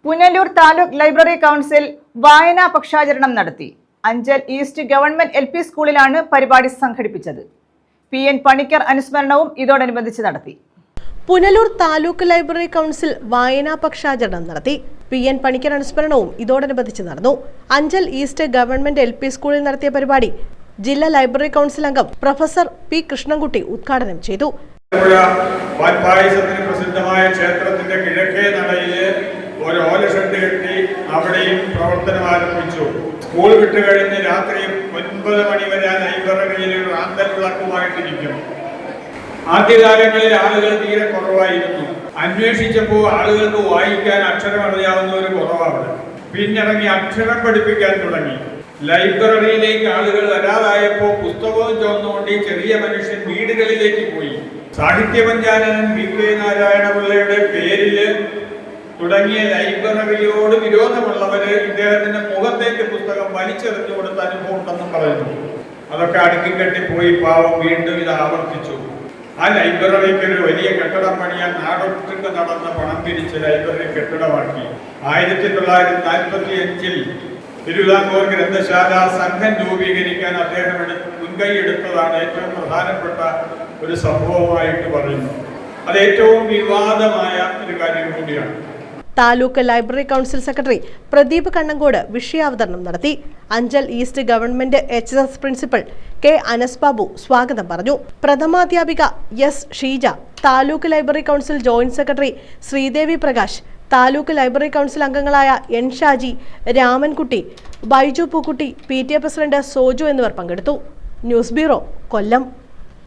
Punalur taluk library council വായനാ പക്ഷാചരണം നടത്തി. Anchal east government LP സ്കൂളിലാണ് പരിപാടി സംഘടിപ്പിച്ചത്. PN പണിക്കർ അനുസ്മരണവും ഇതോടനുബന്ധിച്ച് നടത്തി. പുനലൂർ താലൂക്ക് ലൈബ്രറി കൗൺസിൽ വായനാ പക്ഷാചരണം നടത്തി. PN പണിക്കർ അനുസ്മരണവും ഇതോടനുബന്ധിച്ച് നടന്നു. അഞ്ചൽ ഈസ്റ്റ് ഗവൺമെന്റ് LP സ്കൂളിൽ നടത്തിയ പരിപാടി ജില്ലാ ലൈബ്രറി കൗൺസിൽ അംഗം പ്രൊഫസർ P കൃഷ്ണൻകുട്ടി ഉദ്ഘാടനം ചെയ്തു. പ്രസിദ്ധമായ ക്ഷേത്രത്തിന്റെ കിഴക്കേ നടയില് ഒരു ഓലഷെഡ് കെട്ടി അവിടെയും പ്രവർത്തനം ആരംഭിച്ചു. സ്കൂൾ വിട്ട് കഴിഞ്ഞ് രാത്രി 9 മണി വരെ ലൈബ്രറിയിൽ റാന്തൽ വിളക്കുമായിട്ടിരിക്കും. ആദ്യകാലങ്ങളിൽ ആളുകൾ തീരെ കുറവായിരുന്നു. അന്വേഷിച്ചപ്പോൾ ആളുകൾക്ക് വായിക്കാൻ അക്ഷരം അറിയാവുന്നവർ കുറവാണ്. പിന്നിറങ്ങി അക്ഷരം പഠിപ്പിക്കാൻ തുടങ്ങി. ലൈബ്രറിയിലേക്ക് ആളുകൾ വരാതായപ്പോൾ പുസ്തകവും ചുമന്നുകൊണ്ട് ഈ ചെറിയ മനുഷ്യൻ വീടുകളിലേക്ക് പോയി. സാഹിത്യപഞ്ചാനകൻ VK നാരായണപിള്ളയുടെ പേരില് തുടങ്ങിയ ലൈബ്രറിയോട് വിരോധമുള്ളവര് ഇദ്ദേഹത്തിന്റെ മുഖത്തേക്ക് പുസ്തകം വലിച്ചെറിഞ്ഞു കൊടുത്ത അനുഭവം ഉണ്ടെന്നും പറയുന്നു. അതൊക്കെ അടുക്കിക്കെട്ടി പോയി. പാവം വീണ്ടും ഇത് ആവർത്തിച്ചു. ആ ലൈബ്രറിക്ക് ഒരു വലിയ കെട്ടിടം പണിയാൻ നാടൊട്ടുക്ക് നടന്ന പണം പിരിച്ച് ലൈബ്രറി കെട്ടിടമാക്കി. 1945 തിരുവിതാംകൂർ ഗ്രന്ഥശാല സംഘം രൂപീകരിക്കാൻ അദ്ദേഹം മുൻകൈയെടുത്തതാണ് ഏറ്റവും പ്രധാനപ്പെട്ട ഒരു സംഭവമായിട്ട് പറയുന്നു. അത് ഏറ്റവും വിവാദമായ ഒരു കാര്യം കൂടിയാണ്. Taluk library council secretary Pradeep Kannankode വിഷയാവതരണം നടത്തി. Anchal east government HSS principal K Anas Babu സ്വാഗതം പറഞ്ഞു. പ്രഥമാധ്യാപിക S Sheeja, taluk library council joint secretary Sreedevi Prakash, taluk library council അംഗങ്ങളായ N Shaji, Ramankutty, Baiju Pookkutty, PTA president Soju എന്നിവർ പങ്കെടുത്തു. ന്യൂസ് ബ്യൂറോ, കൊല്ലം.